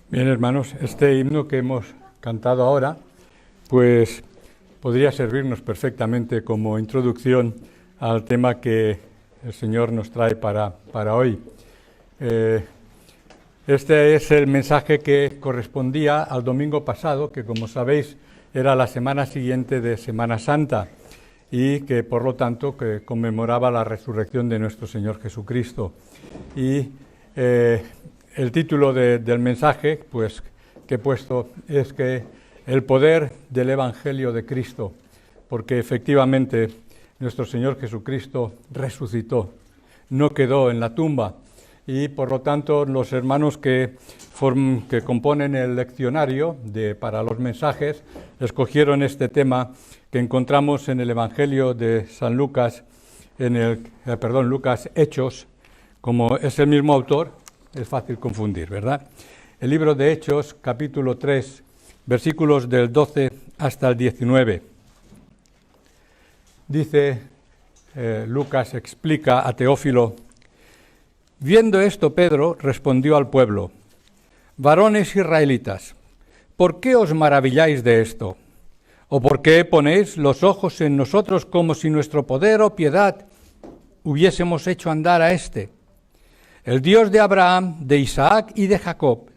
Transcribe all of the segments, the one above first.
Bien, hermanos, este himno que hemos cantado ahora, pues podría servirnos perfectamente como introducción al tema que el Señor nos trae para hoy. Este es el mensaje que correspondía al domingo pasado, que como sabéis era la semana siguiente de Semana Santa y que por lo tanto que conmemoraba la resurrección de nuestro Señor Jesucristo. Y el título del mensaje, pues, que he puesto es que el poder del Evangelio de Cristo, porque efectivamente nuestro Señor Jesucristo resucitó, no quedó en la tumba, y por lo tanto los hermanos que componen el leccionario para los mensajes escogieron este tema que encontramos en el Evangelio de San Lucas, Lucas Hechos. Como es el mismo autor, es fácil confundir, ¿verdad? El libro de Hechos, capítulo 3, versículos del 12 hasta el 19. Dice, Lucas explica a Teófilo: viendo esto, Pedro respondió al pueblo: varones israelitas, ¿por qué os maravilláis de esto? ¿O por qué ponéis los ojos en nosotros como si nuestro poder o piedad hubiésemos hecho andar a éste? El Dios de Abraham, de Isaac y de Jacob,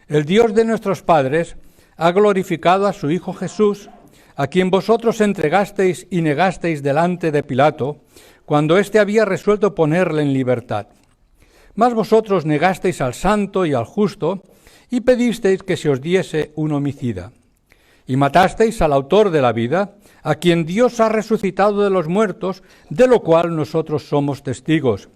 el Dios de nuestros padres, ha glorificado a su Hijo Jesús, a quien vosotros entregasteis y negasteis delante de Pilato, cuando éste había resuelto ponerle en libertad. Mas vosotros negasteis al santo y al justo, y pedisteis que se os diese un homicida. Y matasteis al autor de la vida, a quien Dios ha resucitado de los muertos, de lo cual nosotros somos testigos.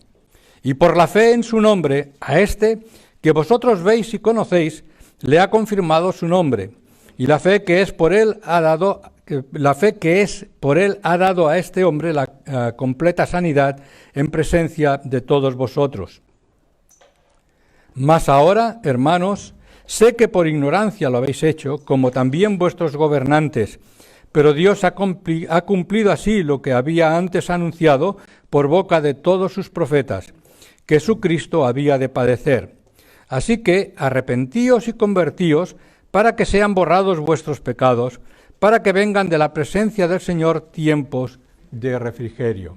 Y por la fe en su nombre, a este, que vosotros veis y conocéis, le ha confirmado su nombre. Y la fe que es por él ha dado a este hombre la completa sanidad en presencia de todos vosotros. Mas ahora, hermanos, sé que por ignorancia lo habéis hecho, como también vuestros gobernantes, pero Dios ha cumplido así lo que había antes anunciado por boca de todos sus profetas, que su Cristo había de padecer. Así que arrepentíos y convertíos para que sean borrados vuestros pecados, para que vengan de la presencia del Señor tiempos de refrigerio.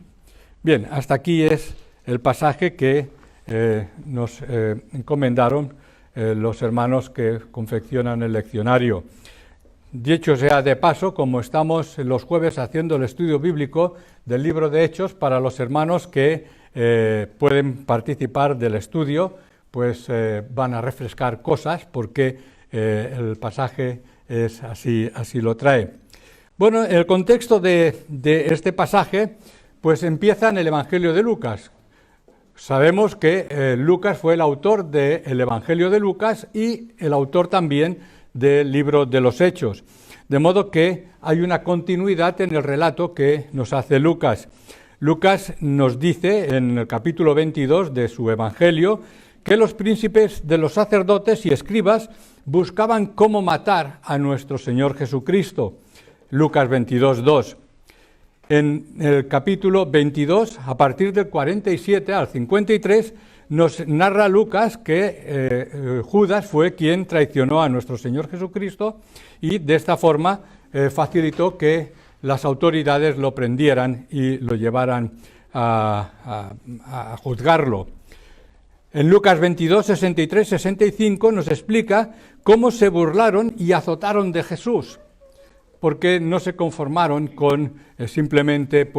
Bien, hasta aquí es el pasaje que nos encomendaron los hermanos que confeccionan el leccionario. Dicho sea de paso, como estamos los jueves haciendo el estudio bíblico del libro de Hechos, para los hermanos que pueden participar del estudio, pues van a refrescar cosas porque el pasaje es así lo trae. Bueno, el contexto de este pasaje pues empieza en el Evangelio de Lucas. Sabemos que Lucas fue el autor del Evangelio de Lucas y el autor también del libro de los Hechos. De modo que hay una continuidad en el relato que nos hace Lucas. Lucas nos dice en el capítulo 22 de su Evangelio que los príncipes de los sacerdotes y escribas buscaban cómo matar a nuestro Señor Jesucristo. Lucas 22, 2. En el capítulo 22, a partir del 47 al 53, nos narra Lucas que Judas fue quien traicionó a nuestro Señor Jesucristo y de esta forma facilitó que las autoridades lo prendieran y lo llevaran a juzgarlo. En Lucas 22, 63, 65 nos explica cómo se burlaron y azotaron de Jesús, porque no se conformaron con simplemente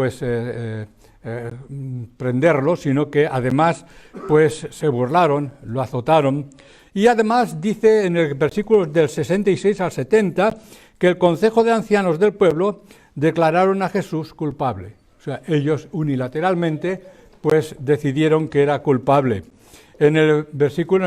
prenderlo, sino que además pues se burlaron, lo azotaron. Y además dice en el versículo del 66 al 70 que el consejo de ancianos del pueblo declararon a Jesús culpable. O sea, ellos unilateralmente pues decidieron que era culpable. En el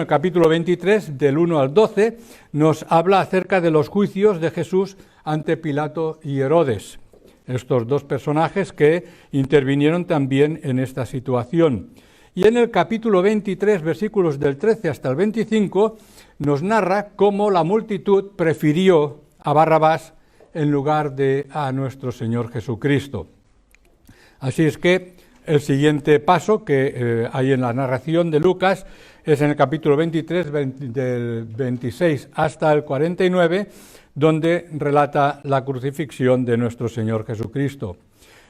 capítulo 23, del 1 al 12, nos habla acerca de los juicios de Jesús ante Pilato y Herodes. Estos dos personajes que intervinieron también en esta situación. Y en el capítulo 23, versículos del 13 hasta el 25, nos narra cómo la multitud prefirió a Barrabás en lugar de a nuestro Señor Jesucristo. Así es que El siguiente paso que hay en la narración de Lucas es en el capítulo 23, del 26 hasta el 49, donde relata la crucifixión de nuestro Señor Jesucristo.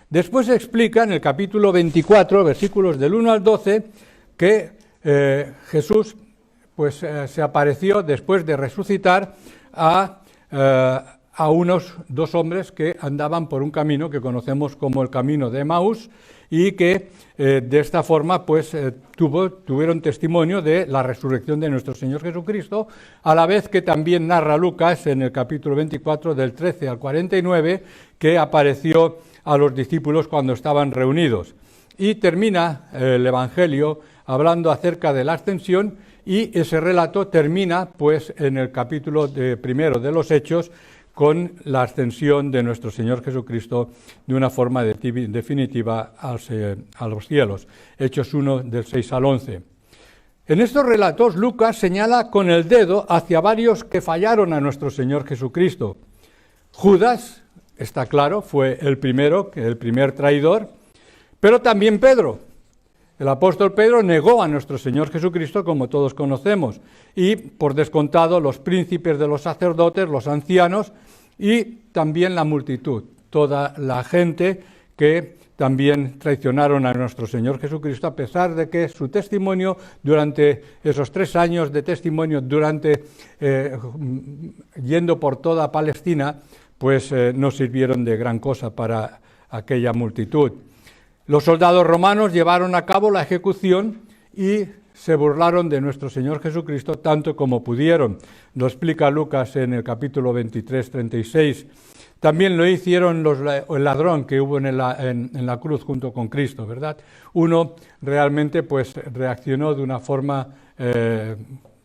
Después se explica en el capítulo 24, versículos del 1 al 12, que Jesús se apareció después de resucitar a unos dos hombres que andaban por un camino que conocemos como el camino de Emaús y que de esta forma tuvieron testimonio de la resurrección de nuestro Señor Jesucristo, a la vez que también narra Lucas en el capítulo 24 del 13 al 49 que apareció a los discípulos cuando estaban reunidos. Y termina el Evangelio hablando acerca de la ascensión y ese relato termina en el capítulo primero de los Hechos con la ascensión de nuestro Señor Jesucristo de una forma definitiva a los cielos. Hechos 1 del 6 al 11. En estos relatos Lucas señala con el dedo hacia varios que fallaron a nuestro Señor Jesucristo. Judas, está claro, fue el primer traidor, pero también Pedro. El apóstol Pedro negó a nuestro Señor Jesucristo, como todos conocemos, y por descontado los príncipes de los sacerdotes, los ancianos y también la multitud, toda la gente que también traicionaron a nuestro Señor Jesucristo, a pesar de que su testimonio durante esos 3 años de testimonio, yendo por toda Palestina, no sirvieron de gran cosa para aquella multitud. Los soldados romanos llevaron a cabo la ejecución y se burlaron de nuestro Señor Jesucristo tanto como pudieron. Lo explica Lucas en el capítulo 23, 36. También lo hicieron el ladrón que hubo en la cruz junto con Cristo, ¿verdad? Uno realmente reaccionó de una forma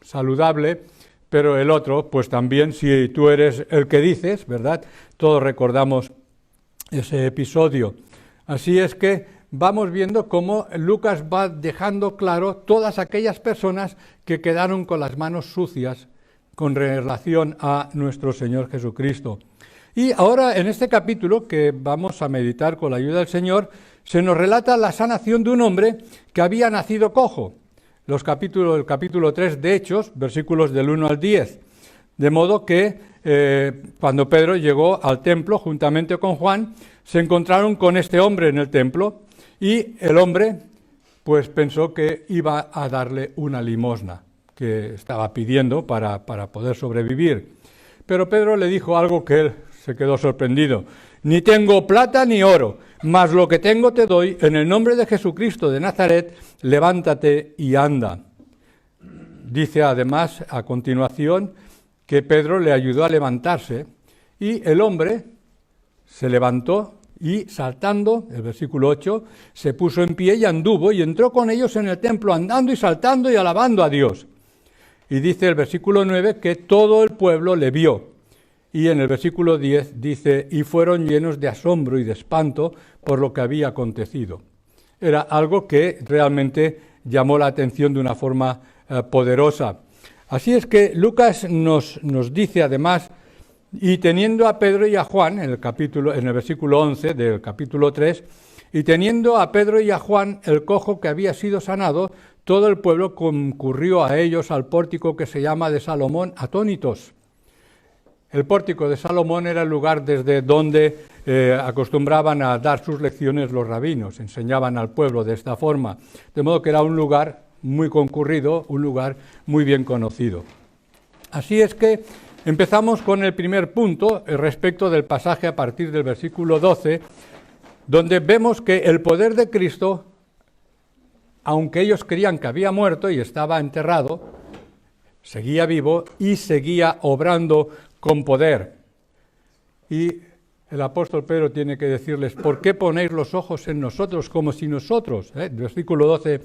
saludable, pero el otro también, si tú eres el que dices, ¿verdad? Todos recordamos ese episodio. Así es que vamos viendo cómo Lucas va dejando claro todas aquellas personas que quedaron con las manos sucias con relación a nuestro Señor Jesucristo. Y ahora en este capítulo que vamos a meditar con la ayuda del Señor, se nos relata la sanación de un hombre que había nacido cojo. El capítulo 3 de Hechos, versículos del 1 al 10. De modo que cuando Pedro llegó al templo juntamente con Juan, se encontraron con este hombre en el templo y el hombre pensó que iba a darle una limosna que estaba pidiendo para poder sobrevivir. Pero Pedro le dijo algo que él se quedó sorprendido. Ni tengo plata ni oro, mas lo que tengo te doy, en el nombre de Jesucristo de Nazaret, levántate y anda. Dice además a continuación que Pedro le ayudó a levantarse y el hombre se levantó y saltando, el versículo 8, se puso en pie y anduvo y entró con ellos en el templo andando y saltando y alabando a Dios. Y dice el versículo 9 que todo el pueblo le vio. Y en el versículo 10 dice, y fueron llenos de asombro y de espanto por lo que había acontecido. Era algo que realmente llamó la atención de una forma poderosa. Así es que Lucas nos dice además, y teniendo a Pedro y a Juan, en el versículo 11 del capítulo 3, y teniendo a Pedro y a Juan el cojo que había sido sanado, todo el pueblo concurrió a ellos al pórtico que se llama de Salomón, atónitos. El pórtico de Salomón era el lugar desde donde acostumbraban a dar sus lecciones los rabinos, enseñaban al pueblo de esta forma, de modo que era un lugar muy concurrido, un lugar muy bien conocido. Así es que empezamos con el primer punto respecto del pasaje a partir del versículo 12, donde vemos que el poder de Cristo, aunque ellos creían que había muerto y estaba enterrado, seguía vivo y seguía obrando con poder. Y el apóstol Pedro tiene que decirles, ¿por qué ponéis los ojos en nosotros como si nosotros? Versículo 12.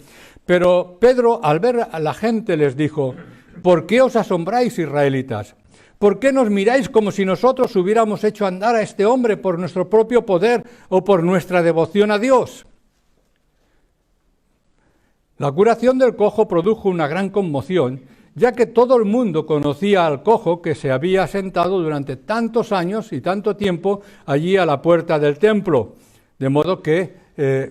Pero Pedro, al ver a la gente, les dijo, ¿por qué os asombráis, israelitas? ¿Por qué nos miráis como si nosotros hubiéramos hecho andar a este hombre por nuestro propio poder o por nuestra devoción a Dios? La curación del cojo produjo una gran conmoción, ya que todo el mundo conocía al cojo que se había sentado durante tantos años y tanto tiempo allí a la puerta del templo, de modo que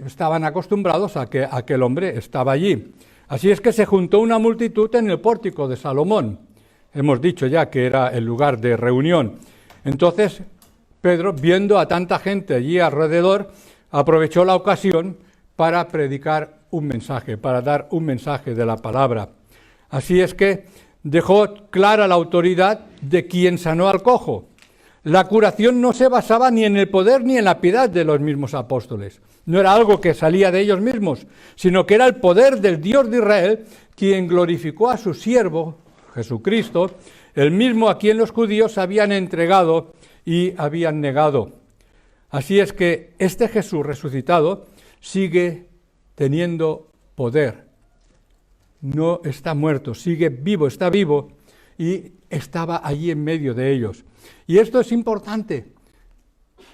estaban acostumbrados a que aquel hombre estaba allí. Así es que se juntó una multitud en el pórtico de Salomón. Hemos dicho ya que era el lugar de reunión. Entonces Pedro, viendo a tanta gente allí alrededor, aprovechó la ocasión para predicar un mensaje, para dar un mensaje de la palabra. Así es que dejó clara la autoridad de quien sanó al cojo. La curación no se basaba ni en el poder ni en la piedad de los mismos apóstoles. No era algo que salía de ellos mismos, sino que era el poder del Dios de Israel quien glorificó a su siervo, Jesucristo, el mismo a quien los judíos habían entregado y habían negado. Así es que este Jesús resucitado sigue teniendo poder. No está muerto, sigue vivo, está vivo y estaba allí en medio de ellos. Y esto es importante,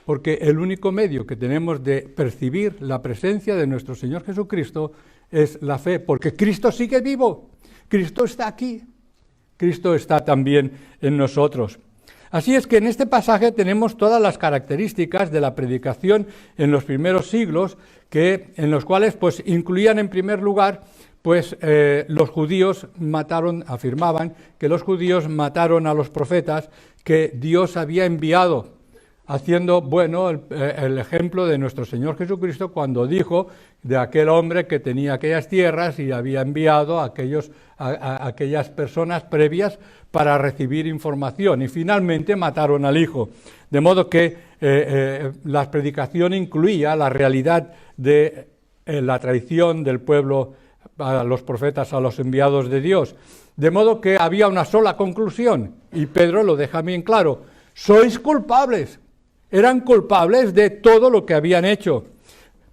porque el único medio que tenemos de percibir la presencia de nuestro Señor Jesucristo es la fe, porque Cristo sigue vivo, Cristo está aquí, Cristo está también en nosotros. Así es que en este pasaje tenemos todas las características de la predicación en los primeros siglos, en los cuales pues incluían en primer lugar los judíos afirmaban que los judíos mataron a los profetas que Dios había enviado, haciendo el ejemplo de nuestro Señor Jesucristo cuando dijo de aquel hombre que tenía aquellas tierras y había enviado a aquellas personas previas para recibir información, y finalmente mataron al Hijo. De modo que la predicación incluía la realidad de la traición del pueblo a los profetas, a los enviados de Dios. De modo que había una sola conclusión, y Pedro lo deja bien claro: sois culpables. Eran culpables de todo lo que habían hecho,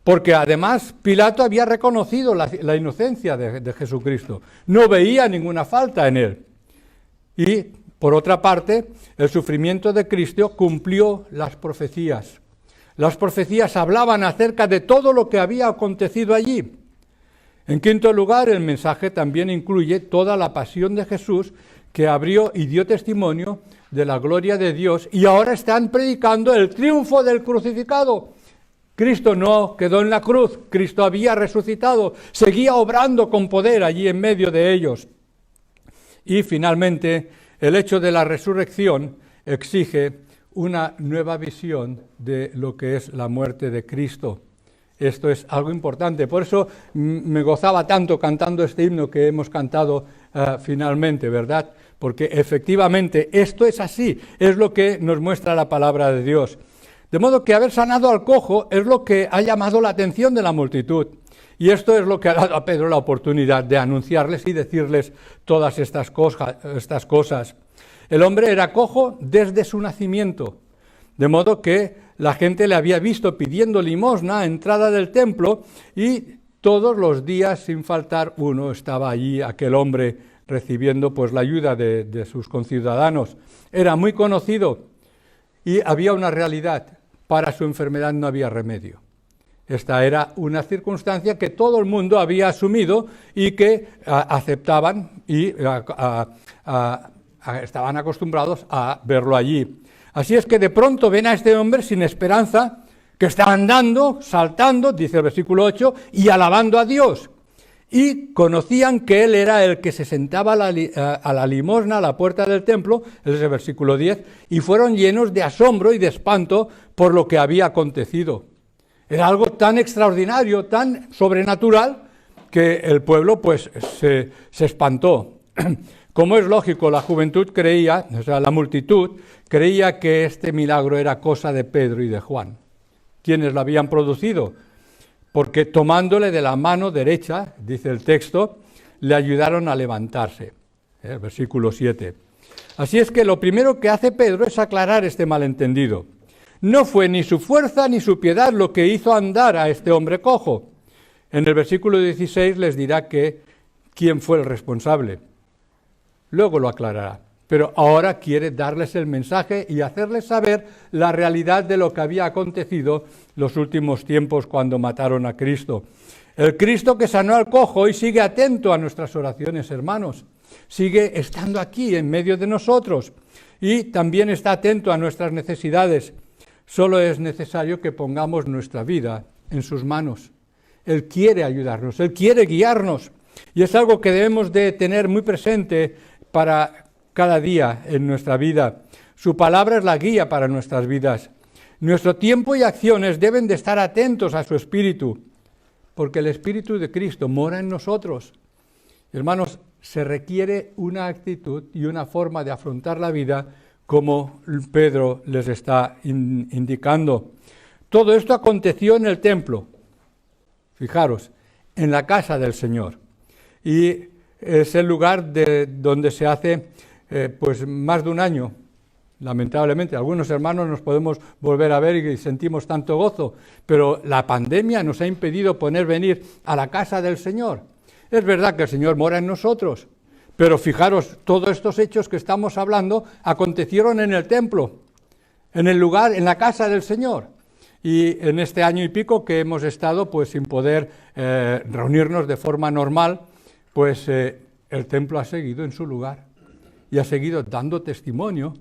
porque además Pilato había reconocido la inocencia de Jesucristo, no veía ninguna falta en él. Y, por otra parte, el sufrimiento de Cristo cumplió las profecías. Las profecías hablaban acerca de todo lo que había acontecido allí. En quinto lugar, el mensaje también incluye toda la pasión de Jesús, que abrió y dio testimonio de la gloria de Dios, y ahora están predicando el triunfo del crucificado. Cristo no quedó en la cruz, Cristo había resucitado, seguía obrando con poder allí en medio de ellos. Y finalmente, el hecho de la resurrección exige una nueva visión de lo que es la muerte de Cristo. Esto es algo importante, por eso me gozaba tanto cantando este himno que hemos cantado finalmente, ¿verdad? Porque efectivamente esto es así, es lo que nos muestra la palabra de Dios. De modo que haber sanado al cojo es lo que ha llamado la atención de la multitud. Y esto es lo que ha dado a Pedro la oportunidad de anunciarles y decirles todas estas cosas. El hombre era cojo desde su nacimiento, de modo que la gente le había visto pidiendo limosna a entrada del templo, y todos los días, sin faltar uno, estaba allí aquel hombre recibiendo la ayuda de sus conciudadanos. Era muy conocido y había una realidad: para su enfermedad no había remedio. Esta era una circunstancia que todo el mundo había asumido y que aceptaban y estaban acostumbrados a verlo allí. Así es que de pronto ven a este hombre sin esperanza, que está andando, saltando, dice el versículo 8, y alabando a Dios. Y conocían que él era el que se sentaba a la limosna a la puerta del templo, es el versículo 10, y fueron llenos de asombro y de espanto por lo que había acontecido. Era algo tan extraordinario, tan sobrenatural, que el pueblo se espantó. Como es lógico, la juventud creía, la multitud creía que este milagro era cosa de Pedro y de Juan, quienes lo habían producido, porque tomándole de la mano derecha, dice el texto, le ayudaron a levantarse. El versículo 7. Así es que lo primero que hace Pedro es aclarar este malentendido. No fue ni su fuerza ni su piedad lo que hizo andar a este hombre cojo. En el versículo 16 les dirá quién fue el responsable. Luego lo aclarará, pero ahora quiere darles el mensaje y hacerles saber la realidad de lo que había acontecido los últimos tiempos cuando mataron a Cristo. El Cristo que sanó al cojo y sigue atento a nuestras oraciones, hermanos. Sigue estando aquí en medio de nosotros y también está atento a nuestras necesidades. Solo es necesario que pongamos nuestra vida en sus manos. Él quiere ayudarnos, Él quiere guiarnos. Y es algo que debemos de tener muy presente para cada día en nuestra vida. Su palabra es la guía para nuestras vidas. Nuestro tiempo y acciones deben de estar atentos a su Espíritu, porque el Espíritu de Cristo mora en nosotros. Hermanos, se requiere una actitud y una forma de afrontar la vida como Pedro les está indicando. Todo esto aconteció en el templo, fijaros, en la casa del Señor. Y es el lugar donde se hace pues más de un año. Lamentablemente, algunos hermanos nos podemos volver a ver y sentimos tanto gozo, pero la pandemia nos ha impedido venir a la casa del Señor. Es verdad que el Señor mora en nosotros, pero fijaros, todos estos hechos que estamos hablando acontecieron en el templo, en el lugar, en la casa del Señor. Y en este año y pico que hemos estado pues sin poder reunirnos de forma normal, pues el templo ha seguido en su lugar y ha seguido dando testimonio.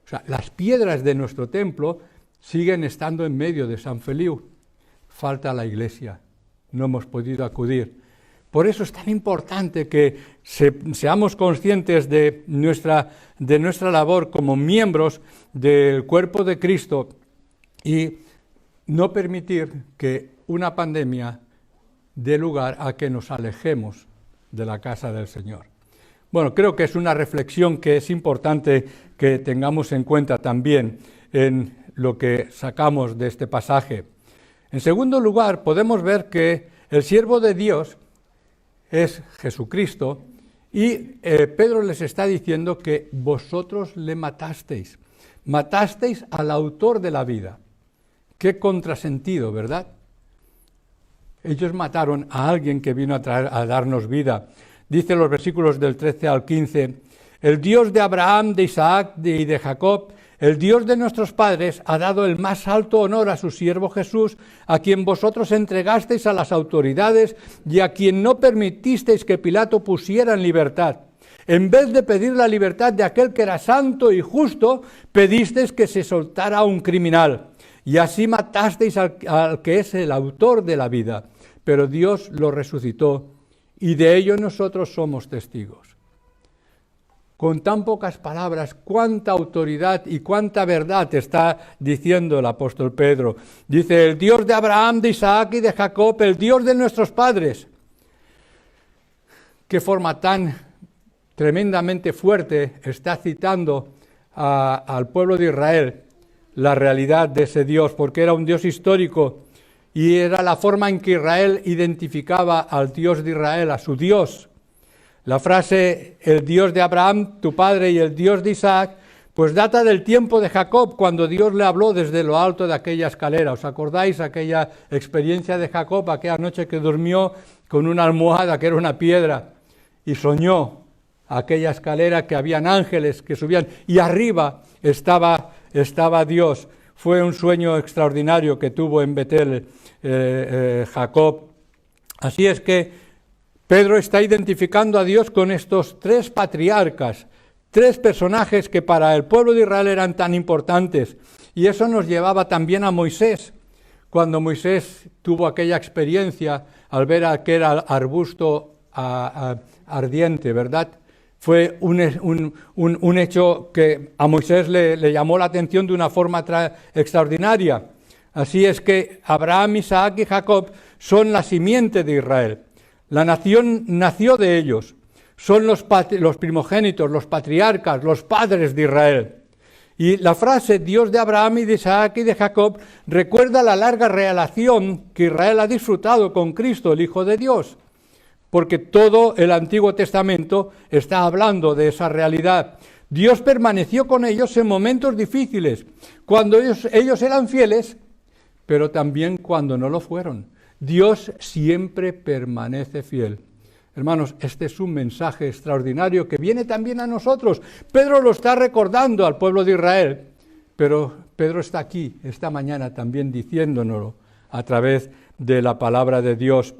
O sea, las piedras de nuestro templo siguen estando en medio de San Feliu. Falta la iglesia, no hemos podido acudir. Por eso es tan importante que seamos conscientes de nuestra labor como miembros del cuerpo de Cristo y no permitir que una pandemia dé lugar a que nos alejemos de la casa del Señor. Bueno, creo que es una reflexión que es importante que tengamos en cuenta también en lo que sacamos de este pasaje. En segundo lugar, podemos ver que el siervo de Dios es Jesucristo y Pedro les está diciendo que vosotros le matasteis. Matasteis al autor de la vida. Qué contrasentido, ¿verdad? Ellos mataron a alguien que vino a darnos vida. Dice los versículos del 13 al 15, el Dios de Abraham, de Isaac y de Jacob, el Dios de nuestros padres, ha dado el más alto honor a su siervo Jesús, a quien vosotros entregasteis a las autoridades y a quien no permitisteis que Pilato pusiera en libertad. En vez de pedir la libertad de aquel que era santo y justo, pedisteis que se soltara a un criminal. Y así matasteis al que es el autor de la vida. Pero Dios lo resucitó, y de ello nosotros somos testigos. Con tan pocas palabras, cuánta autoridad y cuánta verdad está diciendo el apóstol Pedro. Dice, el Dios de Abraham, de Isaac y de Jacob, el Dios de nuestros padres. Qué forma tan tremendamente fuerte está citando al pueblo de Israel la realidad de ese Dios, porque era un Dios histórico y era la forma en que Israel identificaba al Dios de Israel, a su Dios. La frase, el Dios de Abraham, tu padre, y el Dios de Isaac, pues data del tiempo de Jacob, cuando Dios le habló desde lo alto de aquella escalera. ¿Os acordáis aquella experiencia de Jacob, aquella noche que durmió con una almohada que era una piedra y soñó aquella escalera que habían ángeles que subían y arriba estaba Dios? Fue un sueño extraordinario que tuvo en Betel Jacob. Así es que Pedro está identificando a Dios con estos tres patriarcas, tres personajes que para el pueblo de Israel eran tan importantes. Y eso nos llevaba también a Moisés, cuando Moisés tuvo aquella experiencia al ver aquel arbusto ardiente, ¿verdad? Fue un hecho que a Moisés le llamó la atención de una forma extraordinaria. Así es que Abraham, Isaac y Jacob son la simiente de Israel. La nación nació de ellos. Son los primogénitos, los patriarcas, los padres de Israel. Y la frase Dios de Abraham y de Isaac y de Jacob recuerda la larga relación que Israel ha disfrutado con Cristo, el Hijo de Dios. Porque todo el Antiguo Testamento está hablando de esa realidad. Dios permaneció con ellos en momentos difíciles, cuando ellos eran fieles, pero también cuando no lo fueron. Dios siempre permanece fiel. Hermanos, este es un mensaje extraordinario que viene también a nosotros. Pedro lo está recordando al pueblo de Israel, pero Pedro está aquí esta mañana también diciéndonoslo a través de la palabra de Dios.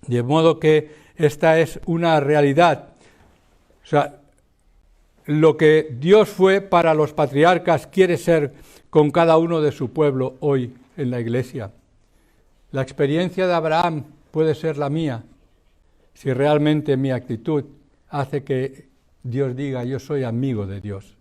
De modo que esta es una realidad. O sea, lo que Dios fue para los patriarcas quiere ser con cada uno de su pueblo hoy en la iglesia. La experiencia de Abraham puede ser la mía, si realmente mi actitud hace que Dios diga, yo soy amigo de Dios.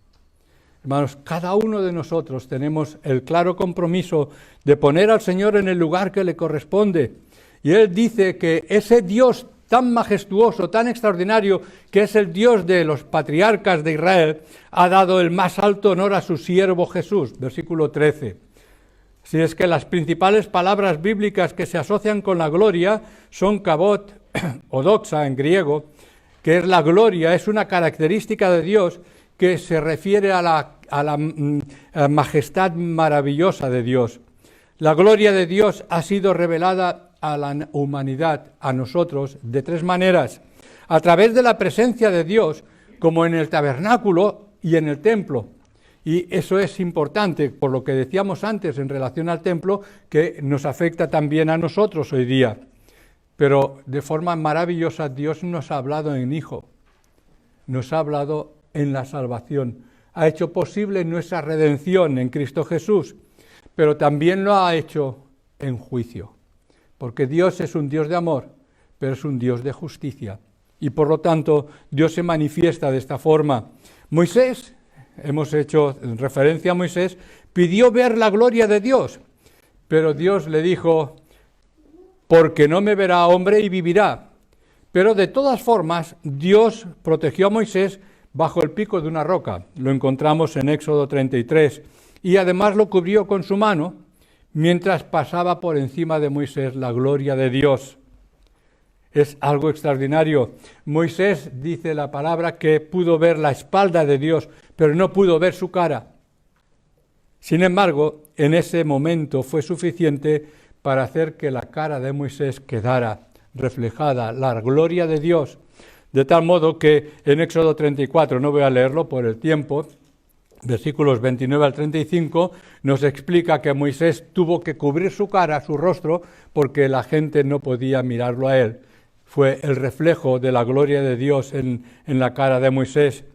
Hermanos, cada uno de nosotros tenemos el claro compromiso de poner al Señor en el lugar que le corresponde. Y Él dice que ese Dios tan majestuoso, tan extraordinario, que es el Dios de los patriarcas de Israel, ha dado el más alto honor a su siervo Jesús, versículo 13. Si es que las principales palabras bíblicas que se asocian con la gloria son kabod o doxa en griego, que es la gloria, es una característica de Dios que se refiere a la majestad maravillosa de Dios. La gloria de Dios ha sido revelada a la humanidad, a nosotros, de tres maneras. A través de la presencia de Dios, como en el tabernáculo y en el templo. Y eso es importante, por lo que decíamos antes en relación al templo, que nos afecta también a nosotros hoy día. Pero de forma maravillosa Dios nos ha hablado en Hijo, nos ha hablado en la salvación, ha hecho posible nuestra redención en Cristo Jesús, pero también lo ha hecho en juicio, porque Dios es un Dios de amor, pero es un Dios de justicia, y por lo tanto Dios se manifiesta de esta forma. Moisés, hemos hecho referencia a Moisés, pidió ver la gloria de Dios, pero Dios le dijo, porque no me verá hombre y vivirá. Pero de todas formas, Dios protegió a Moisés bajo el pico de una roca. Lo encontramos en Éxodo 33. Y además lo cubrió con su mano, mientras pasaba por encima de Moisés la gloria de Dios. Es algo extraordinario. Moisés, dice la palabra, que pudo ver la espalda de Dios, pero no pudo ver su cara. Sin embargo, en ese momento fue suficiente para hacer que la cara de Moisés quedara reflejada, la gloria de Dios, de tal modo que en Éxodo 34, no voy a leerlo por el tiempo, versículos 29 al 35, nos explica que Moisés tuvo que cubrir su cara, su rostro, porque la gente no podía mirarlo a él. Fue el reflejo de la gloria de Dios en la cara de Moisés.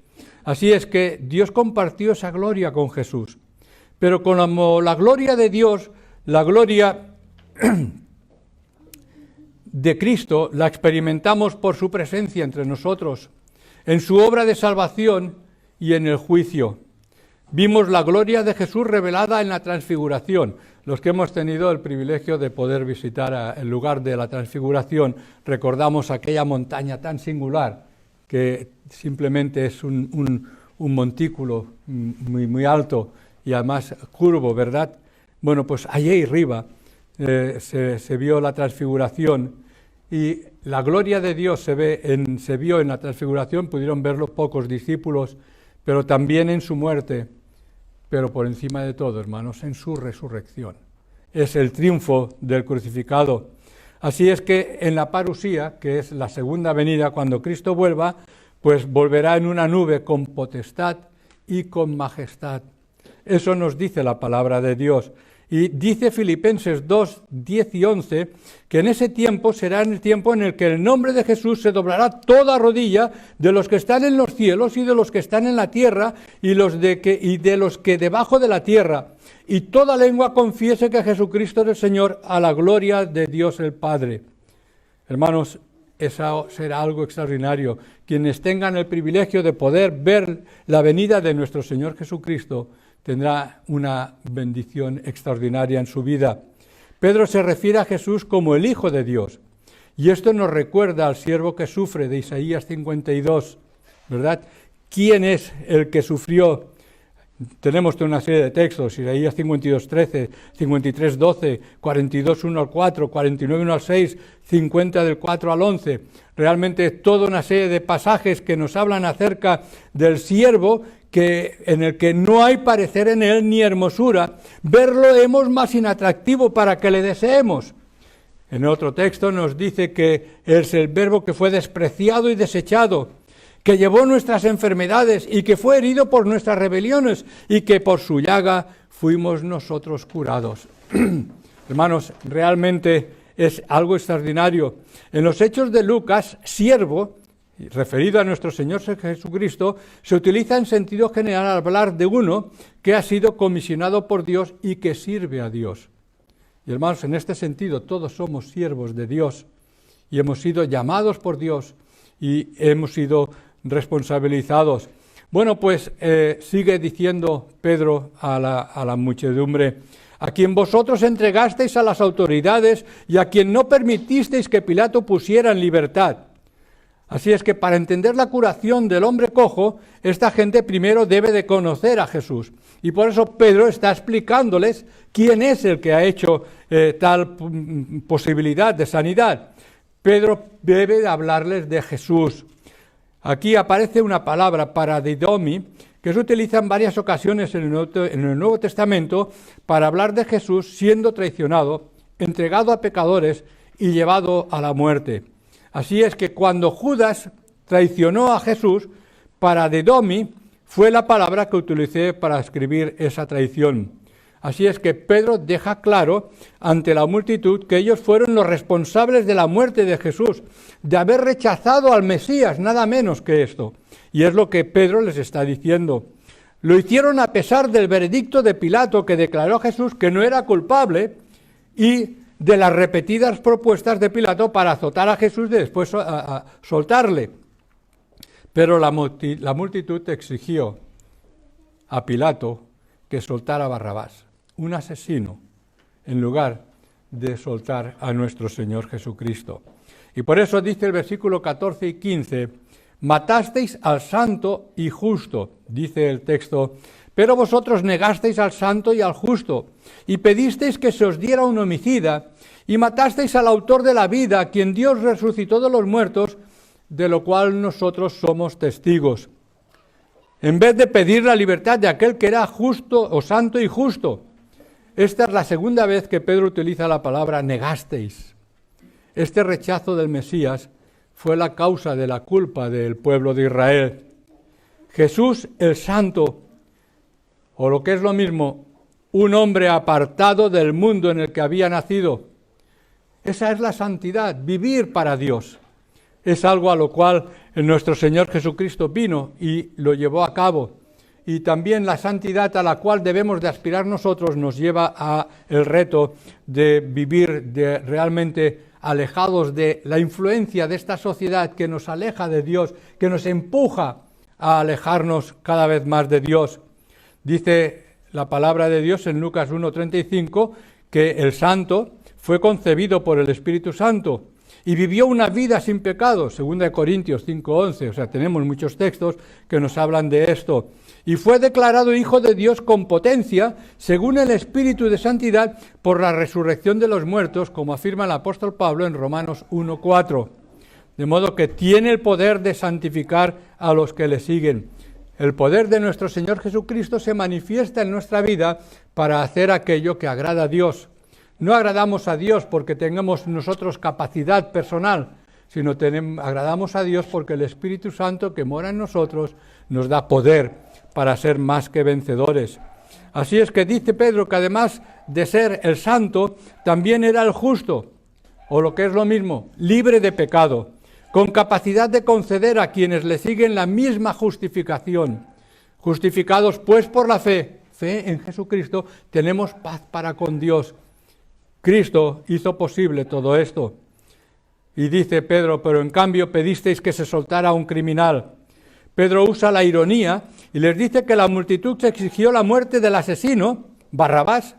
Así es que Dios compartió esa gloria con Jesús. Pero como la gloria de Dios, la gloria de Cristo la experimentamos por su presencia entre nosotros, en su obra de salvación y en el juicio. Vimos la gloria de Jesús revelada en la transfiguración. Los que hemos tenido el privilegio de poder visitar el lugar de la transfiguración, recordamos aquella montaña tan singular que simplemente es un montículo muy alto y además curvo, ¿verdad? Bueno, pues allí arriba se vio la transfiguración y la gloria de Dios se vio en la transfiguración, pudieron verlo pocos discípulos, pero también en su muerte, pero por encima de todo, hermanos, en su resurrección. Es el triunfo del crucificado. Así es que en la parusía, que es la segunda venida, cuando Cristo vuelva, pues volverá en una nube con potestad y con majestad. Eso nos dice la palabra de Dios. Y dice Filipenses 2, 10 y 11, que en ese tiempo será el tiempo en el que el nombre de Jesús se doblará toda rodilla de los que están en los cielos y de los que están en la tierra y de los que debajo de la tierra. Y toda lengua confiese que Jesucristo es el Señor, a la gloria de Dios el Padre. Hermanos, eso será algo extraordinario. Quienes tengan el privilegio de poder ver la venida de nuestro Señor Jesucristo, tendrá una bendición extraordinaria en su vida. Pedro se refiere a Jesús como el Hijo de Dios. Y esto nos recuerda al siervo que sufre de Isaías 52, ¿verdad? ¿Quién es el que sufrió? Tenemos toda una serie de textos, Isaías 52, 13, 53, 12, 42, 1 al 4, 49, 1 al 6, 50 del 4 al 11. Realmente toda una serie de pasajes que nos hablan acerca del siervo en el que no hay parecer en él ni hermosura. Verlo hemos más inatractivo para que le deseemos. En otro texto nos dice que es el verbo que fue despreciado y desechado, que llevó nuestras enfermedades y que fue herido por nuestras rebeliones y que por su llaga fuimos nosotros curados. Hermanos, realmente es algo extraordinario. En los Hechos de Lucas, siervo, referido a nuestro Señor Jesucristo, se utiliza en sentido general al hablar de uno que ha sido comisionado por Dios y que sirve a Dios. Y hermanos, en este sentido, todos somos siervos de Dios y hemos sido llamados por Dios y hemos sido responsabilizados. Bueno, pues sigue diciendo Pedro a la muchedumbre: a quien vosotros entregasteis a las autoridades y a quien no permitisteis que Pilato pusiera en libertad. Así es que para entender la curación del hombre cojo, esta gente primero debe de conocer a Jesús. Y por eso Pedro está explicándoles quién es el que ha hecho tal posibilidad de sanidad. Pedro debe de hablarles de Jesús. Aquí aparece una palabra, paradidomi, que se utiliza en varias ocasiones en el Nuevo Testamento para hablar de Jesús siendo traicionado, entregado a pecadores y llevado a la muerte. Así es que cuando Judas traicionó a Jesús, paradidomi fue la palabra que utilicé para escribir esa traición. Así es que Pedro deja claro ante la multitud que ellos fueron los responsables de la muerte de Jesús, de haber rechazado al Mesías, nada menos que esto. Y es lo que Pedro les está diciendo. Lo hicieron a pesar del veredicto de Pilato, que declaró a Jesús que no era culpable, y de las repetidas propuestas de Pilato para azotar a Jesús y después a soltarle. Pero la multitud exigió a Pilato que soltara a Barrabás, un asesino, en lugar de soltar a nuestro Señor Jesucristo. Y por eso dice el versículo 14 y 15, matasteis al santo y justo, dice el texto, pero vosotros negasteis al santo y al justo, y pedisteis que se os diera un homicida, y matasteis al autor de la vida, a quien Dios resucitó de los muertos, de lo cual nosotros somos testigos. En vez de pedir la libertad de aquel que era justo o santo y justo. Esta es la segunda vez que Pedro utiliza la palabra negasteis. Este rechazo del Mesías fue la causa de la culpa del pueblo de Israel. Jesús el Santo, o lo que es lo mismo, un hombre apartado del mundo en el que había nacido. Esa es la santidad, vivir para Dios. Es algo a lo cual nuestro Señor Jesucristo vino y lo llevó a cabo. Y también la santidad a la cual debemos de aspirar nosotros nos lleva a el reto de vivir realmente alejados de la influencia de esta sociedad que nos aleja de Dios, que nos empuja a alejarnos cada vez más de Dios. Dice la palabra de Dios en Lucas 1:35 que el santo fue concebido por el Espíritu Santo y vivió una vida sin pecado, 2 Corintios 5:11, o sea, tenemos muchos textos que nos hablan de esto. Y fue declarado Hijo de Dios con potencia, según el Espíritu de Santidad, por la resurrección de los muertos, como afirma el apóstol Pablo en Romanos 1:4. De modo que tiene el poder de santificar a los que le siguen. El poder de nuestro Señor Jesucristo se manifiesta en nuestra vida para hacer aquello que agrada a Dios. No agradamos a Dios porque tengamos nosotros capacidad personal, sino agradamos a Dios porque el Espíritu Santo que mora en nosotros nos da poder para ser más que vencedores. Así es que dice Pedro que además de ser el santo, también era el justo, o lo que es lo mismo, libre de pecado, con capacidad de conceder a quienes le siguen la misma justificación. Justificados pues por la fe en Jesucristo, tenemos paz para con Dios. Cristo hizo posible todo esto. Y dice Pedro, pero en cambio pedisteis que se soltara a un criminal. Pedro usa la ironía y les dice que la multitud se exigió la muerte del asesino, Barrabás,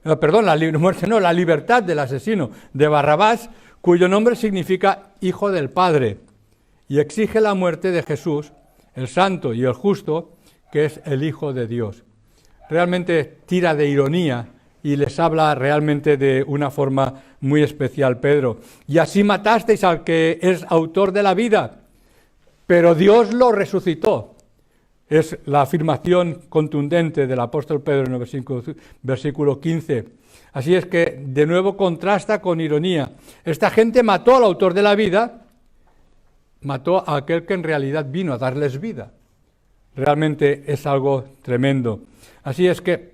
la libertad del asesino de Barrabás, cuyo nombre significa Hijo del Padre, y exige la muerte de Jesús, el Santo y el Justo, que es el Hijo de Dios. Realmente tira de ironía y les habla realmente de una forma muy especial Pedro. Y así matasteis al que es autor de la vida, pero Dios lo resucitó. Es la afirmación contundente del apóstol Pedro en el versículo 15. Así es que de nuevo contrasta con ironía. Esta gente mató al autor de la vida, mató a aquel que en realidad vino a darles vida. Realmente es algo tremendo. Así es que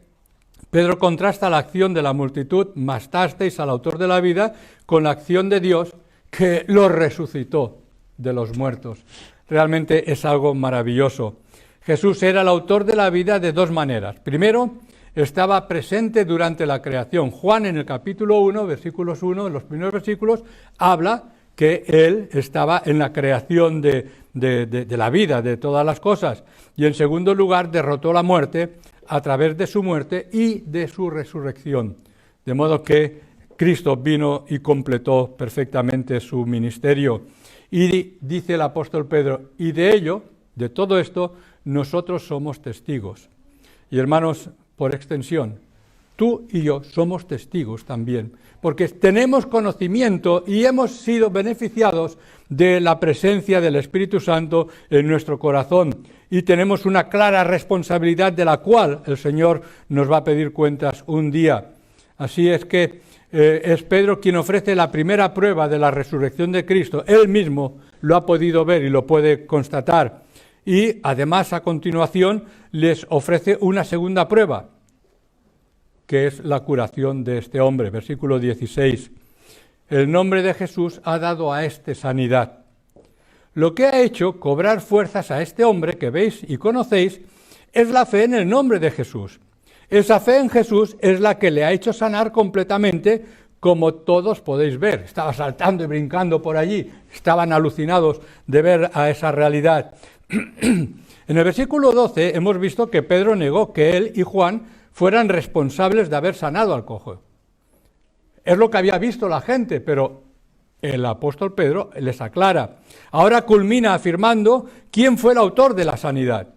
Pedro contrasta la acción de la multitud, matasteis al autor de la vida, con la acción de Dios que lo resucitó de los muertos. Realmente es algo maravilloso. Jesús era el autor de la vida de dos maneras. Primero, estaba presente durante la creación. Juan en el capítulo 1, versículos 1, en los primeros versículos, habla que Él estaba en la creación de la vida, de todas las cosas. Y en segundo lugar, derrotó la muerte a través de su muerte y de su resurrección. De modo que Cristo vino y completó perfectamente su ministerio. Y dice el apóstol Pedro, y de ello, de todo esto, nosotros somos testigos. Y hermanos, por extensión, tú y yo somos testigos también, porque tenemos conocimiento y hemos sido beneficiados de la presencia del Espíritu Santo en nuestro corazón y tenemos una clara responsabilidad de la cual el Señor nos va a pedir cuentas un día. Así es que es Pedro quien ofrece la primera prueba de la resurrección de Cristo. Él mismo lo ha podido ver y lo puede constatar. Y además, a continuación, les ofrece una segunda prueba, que es la curación de este hombre. Versículo 16. El nombre de Jesús ha dado a este sanidad. Lo que ha hecho cobrar fuerzas a este hombre que veis y conocéis es la fe en el nombre de Jesús. Esa fe en Jesús es la que le ha hecho sanar completamente, como todos podéis ver. Estaba saltando y brincando por allí, estaban alucinados de ver a esa realidad. En el versículo 12 hemos visto que Pedro negó que él y Juan fueran responsables de haber sanado al cojo. Es lo que había visto la gente, pero el apóstol Pedro les aclara. Ahora culmina afirmando quién fue el autor de la sanidad.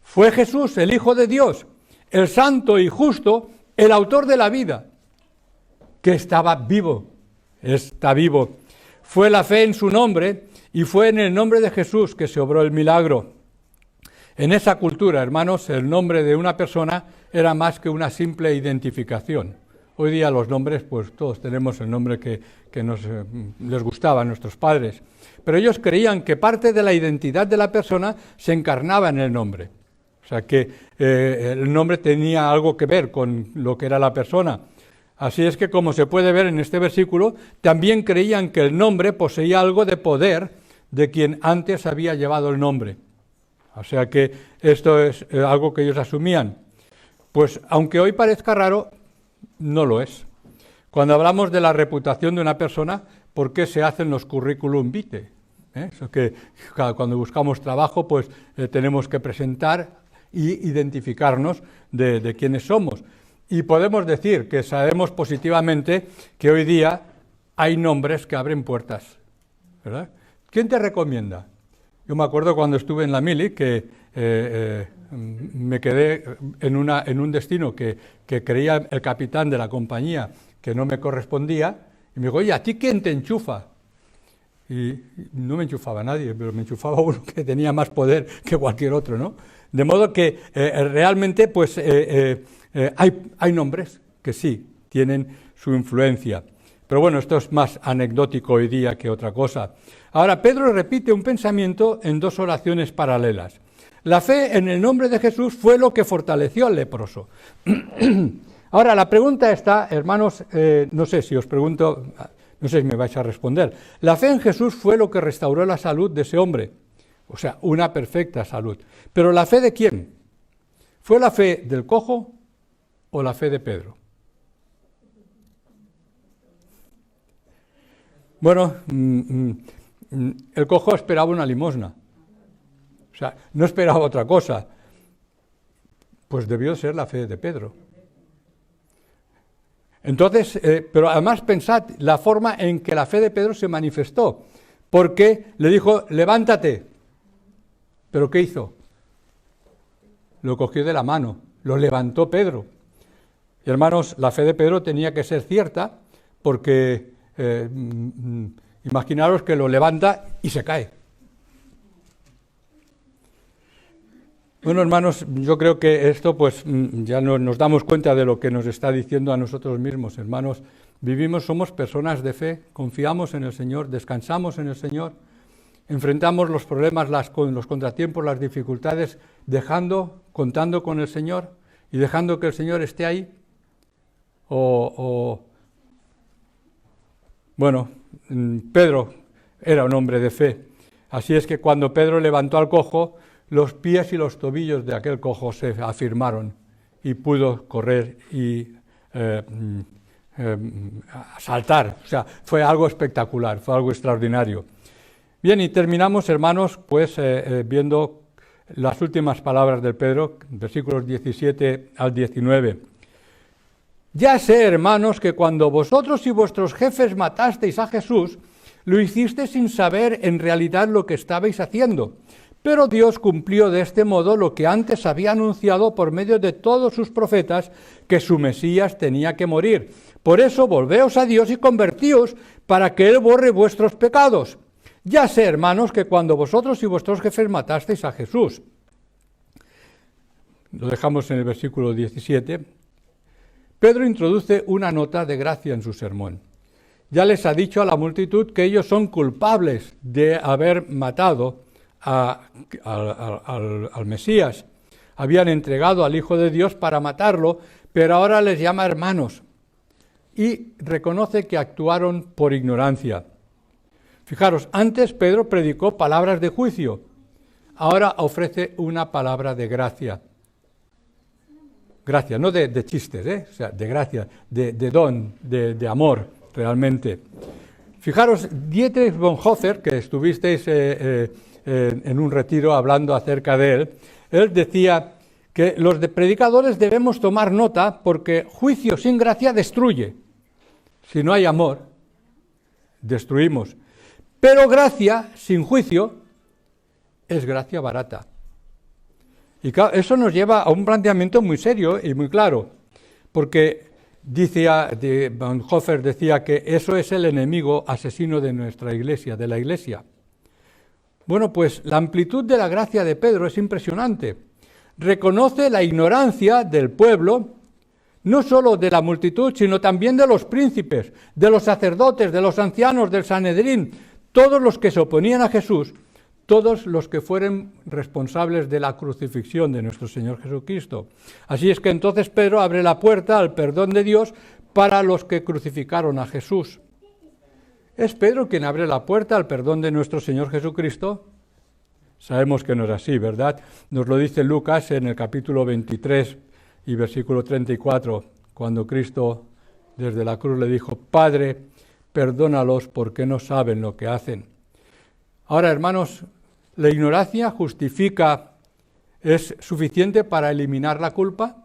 Fue Jesús, el Hijo de Dios, el santo y justo, el autor de la vida, que estaba vivo, está vivo. Fue la fe en su nombre y fue en el nombre de Jesús que se obró el milagro. En esa cultura, hermanos, el nombre de una persona era más que una simple identificación. Hoy día los nombres, pues todos tenemos el nombre que les gustaba a nuestros padres. Pero ellos creían que parte de la identidad de la persona se encarnaba en el nombre. O sea que el nombre tenía algo que ver con lo que era la persona. Así es que, como se puede ver en este versículo, también creían que el nombre poseía algo de poder de quien antes había llevado el nombre. O sea que esto es algo que ellos asumían. Pues aunque hoy parezca raro, no lo es. Cuando hablamos de la reputación de una persona, ¿por qué se hacen los currículum vitae? Eso que cuando buscamos trabajo, pues tenemos que presentar y identificarnos de quiénes somos. Y podemos decir que sabemos positivamente que hoy día hay nombres que abren puertas, ¿verdad? ¿Quién te recomienda? Yo me acuerdo cuando estuve en la mili que me quedé en un destino que creía el capitán de la compañía que no me correspondía, y me dijo, oye, ¿a ti quién te enchufa? Y no me enchufaba nadie, pero me enchufaba uno que tenía más poder que cualquier otro, ¿no? De modo que realmente pues hay nombres que sí tienen su influencia. Pero bueno, esto es más anecdótico hoy día que otra cosa. Ahora, Pedro repite un pensamiento en dos oraciones paralelas. La fe en el nombre de Jesús fue lo que fortaleció al leproso. Ahora, la pregunta está, hermanos, no sé si os pregunto, no sé si me vais a responder. La fe en Jesús fue lo que restauró la salud de ese hombre. O sea, una perfecta salud. Pero ¿la fe de quién? ¿Fue la fe del cojo o la fe de Pedro? Bueno, el cojo esperaba una limosna. O sea, no esperaba otra cosa. Pues debió ser la fe de Pedro. Entonces, pero además pensad la forma en que la fe de Pedro se manifestó. Porque le dijo, levántate. ¿Pero qué hizo? Lo cogió de la mano, lo levantó Pedro. Y hermanos, la fe de Pedro tenía que ser cierta porque imaginaros que lo levanta y se cae. Bueno, hermanos, yo creo que esto pues ya nos damos cuenta de lo que nos está diciendo a nosotros mismos, hermanos. Somos personas de fe, confiamos en el Señor, descansamos en el Señor, enfrentamos los problemas, los contratiempos, las dificultades, contando con el Señor y dejando que el Señor esté ahí. Bueno, Pedro era un hombre de fe. Así es que cuando Pedro levantó al cojo, los pies y los tobillos de aquel cojo se afirmaron y pudo correr y saltar. O sea, fue algo espectacular, fue algo extraordinario. Bien, y terminamos, hermanos, pues viendo las últimas palabras de Pedro, versículos 17 al 19. Ya sé, hermanos, que cuando vosotros y vuestros jefes matasteis a Jesús, lo hicisteis sin saber en realidad lo que estabais haciendo. Pero Dios cumplió de este modo lo que antes había anunciado por medio de todos sus profetas, que su Mesías tenía que morir. Por eso volveos a Dios y convertíos para que Él borre vuestros pecados. Ya sé, hermanos, que cuando vosotros y vuestros jefes matasteis a Jesús, lo dejamos en el versículo 17, Pedro introduce una nota de gracia en su sermón. Ya les ha dicho a la multitud que ellos son culpables de haber matado al Mesías. Habían entregado al Hijo de Dios para matarlo, pero ahora les llama hermanos y reconoce que actuaron por ignorancia. Fijaros, antes Pedro predicó palabras de juicio, ahora ofrece una palabra de gracia. Gracia, no de chistes, o sea, de gracia, de don, de amor, realmente. Fijaros, Dietrich Bonhoeffer, que estuvisteis en un retiro hablando acerca de él decía que los predicadores debemos tomar nota porque juicio sin gracia destruye. Si no hay amor, destruimos. Pero gracia sin juicio es gracia barata. Y claro, eso nos lleva a un planteamiento muy serio y muy claro, porque Bonhoeffer decía que eso es el enemigo asesino de nuestra iglesia, de la iglesia. Bueno, pues la amplitud de la gracia de Pedro es impresionante. Reconoce la ignorancia del pueblo, no solo de la multitud, sino también de los príncipes, de los sacerdotes, de los ancianos, del Sanedrín, todos los que se oponían a Jesús, todos los que fueron responsables de la crucifixión de nuestro Señor Jesucristo. Así es que entonces Pedro abre la puerta al perdón de Dios para los que crucificaron a Jesús. ¿Es Pedro quien abre la puerta al perdón de nuestro Señor Jesucristo? Sabemos que no es así, ¿verdad? Nos lo dice Lucas en el capítulo 23 y versículo 34, cuando Cristo desde la cruz le dijo: Padre, perdónalos porque no saben lo que hacen. Ahora, hermanos, ¿la ignorancia es suficiente para eliminar la culpa?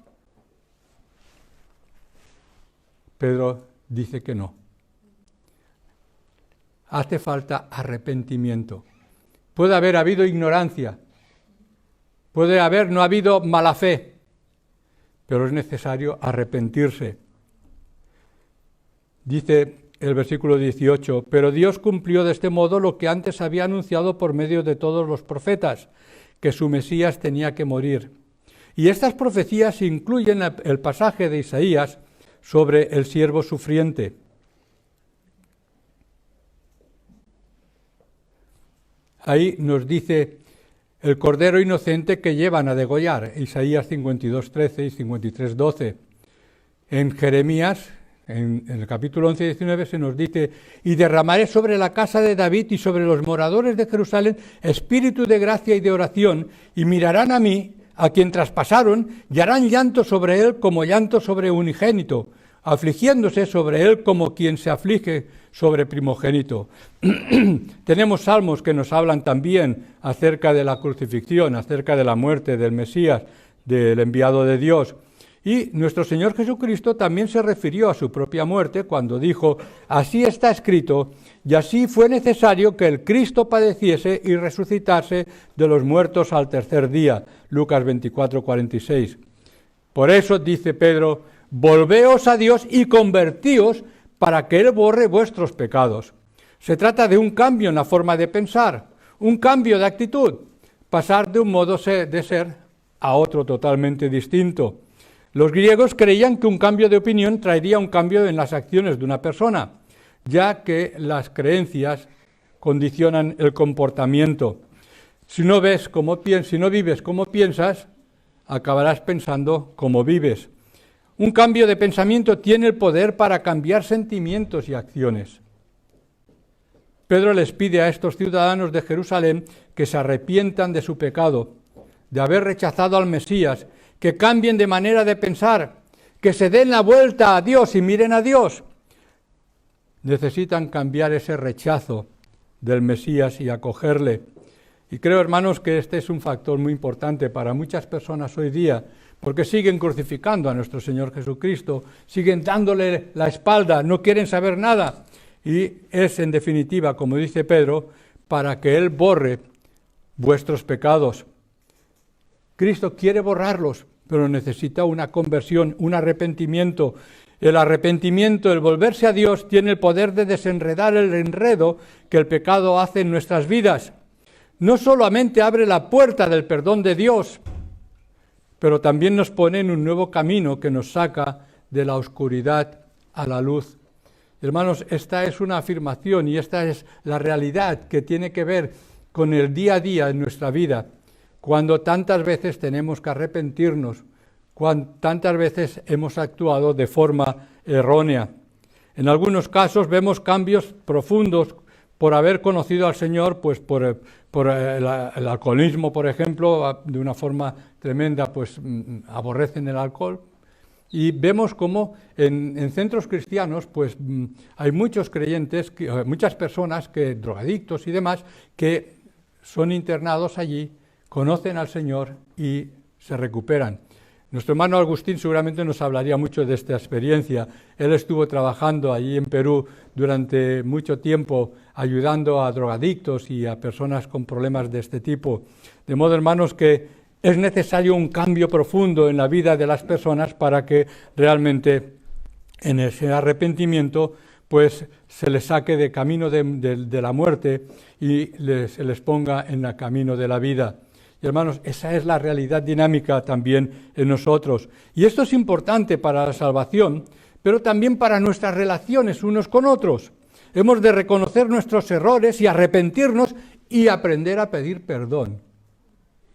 Pedro dice que no. Hace falta arrepentimiento. Puede haber habido ignorancia, no ha habido mala fe, pero es necesario arrepentirse. Dice el versículo 18, pero Dios cumplió de este modo lo que antes había anunciado por medio de todos los profetas, que su Mesías tenía que morir. Y estas profecías incluyen el pasaje de Isaías sobre el siervo sufriente. Ahí nos dice el cordero inocente que llevan a degollar, Isaías 52:13 y 53:12. En Jeremías, en el capítulo 11 y 19, se nos dice: y derramaré sobre la casa de David y sobre los moradores de Jerusalén espíritu de gracia y de oración, y mirarán a mí, a quien traspasaron, y harán llanto sobre él como llanto sobre unigénito, afligiéndose sobre él como quien se aflige sobre primogénito. Tenemos salmos que nos hablan también acerca de la crucifixión, acerca de la muerte del Mesías, del enviado de Dios. Y nuestro Señor Jesucristo también se refirió a su propia muerte cuando dijo: así está escrito, y así fue necesario que el Cristo padeciese y resucitase de los muertos al tercer día. Lucas 24:46. Por eso dice Pedro: volveos a Dios y convertíos para que Él borre vuestros pecados. Se trata de un cambio en la forma de pensar, un cambio de actitud, pasar de un modo de ser a otro totalmente distinto. Los griegos creían que un cambio de opinión traería un cambio en las acciones de una persona, ya que las creencias condicionan el comportamiento. Si no vives como piensas, acabarás pensando como vives. Un cambio de pensamiento tiene el poder para cambiar sentimientos y acciones. Pedro les pide a estos ciudadanos de Jerusalén que se arrepientan de su pecado, de haber rechazado al Mesías, que cambien de manera de pensar, que se den la vuelta a Dios y miren a Dios. Necesitan cambiar ese rechazo del Mesías y acogerle. Y creo, hermanos, que este es un factor muy importante para muchas personas hoy día, porque siguen crucificando a nuestro Señor Jesucristo, siguen dándole la espalda, no quieren saber nada. Y es, en definitiva, como dice Pedro, para que Él borre vuestros pecados. Cristo quiere borrarlos, pero necesita una conversión, un arrepentimiento. El arrepentimiento, el volverse a Dios, tiene el poder de desenredar el enredo que el pecado hace en nuestras vidas. No solamente abre la puerta del perdón de Dios, pero también nos pone en un nuevo camino que nos saca de la oscuridad a la luz. Hermanos, esta es una afirmación y esta es la realidad que tiene que ver con el día a día en nuestra vida, cuando tantas veces tenemos que arrepentirnos, cuando tantas veces hemos actuado de forma errónea. En algunos casos vemos cambios profundos por haber conocido al Señor, pues por el alcoholismo, por ejemplo, de una forma tremenda, pues aborrecen el alcohol. Y vemos cómo en centros cristianos, pues hay muchos creyentes, muchas personas, drogadictos y demás, que son internados allí, conocen al Señor y se recuperan. Nuestro hermano Agustín seguramente nos hablaría mucho de esta experiencia. Él estuvo trabajando allí en Perú durante mucho tiempo, ayudando a drogadictos y a personas con problemas de este tipo. De modo, hermanos, que es necesario un cambio profundo en la vida de las personas para que realmente en ese arrepentimiento pues se les saque de camino de la muerte y se les ponga en el camino de la vida. Y hermanos, esa es la realidad dinámica también en nosotros. Y esto es importante para la salvación, pero también para nuestras relaciones unos con otros. Hemos de reconocer nuestros errores y arrepentirnos y aprender a pedir perdón.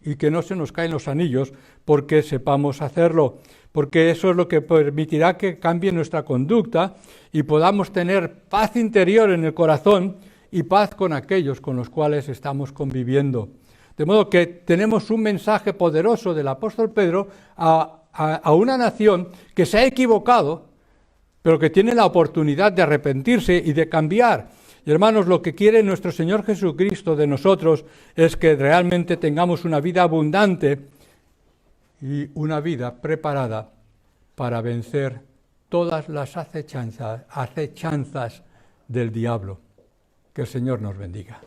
Y que no se nos caen los anillos porque sepamos hacerlo, porque eso es lo que permitirá que cambie nuestra conducta y podamos tener paz interior en el corazón y paz con aquellos con los cuales estamos conviviendo. De modo que tenemos un mensaje poderoso del apóstol Pedro a una nación que se ha equivocado, pero que tiene la oportunidad de arrepentirse y de cambiar. Y hermanos, lo que quiere nuestro Señor Jesucristo de nosotros es que realmente tengamos una vida abundante y una vida preparada para vencer todas las acechanzas del diablo. Que el Señor nos bendiga.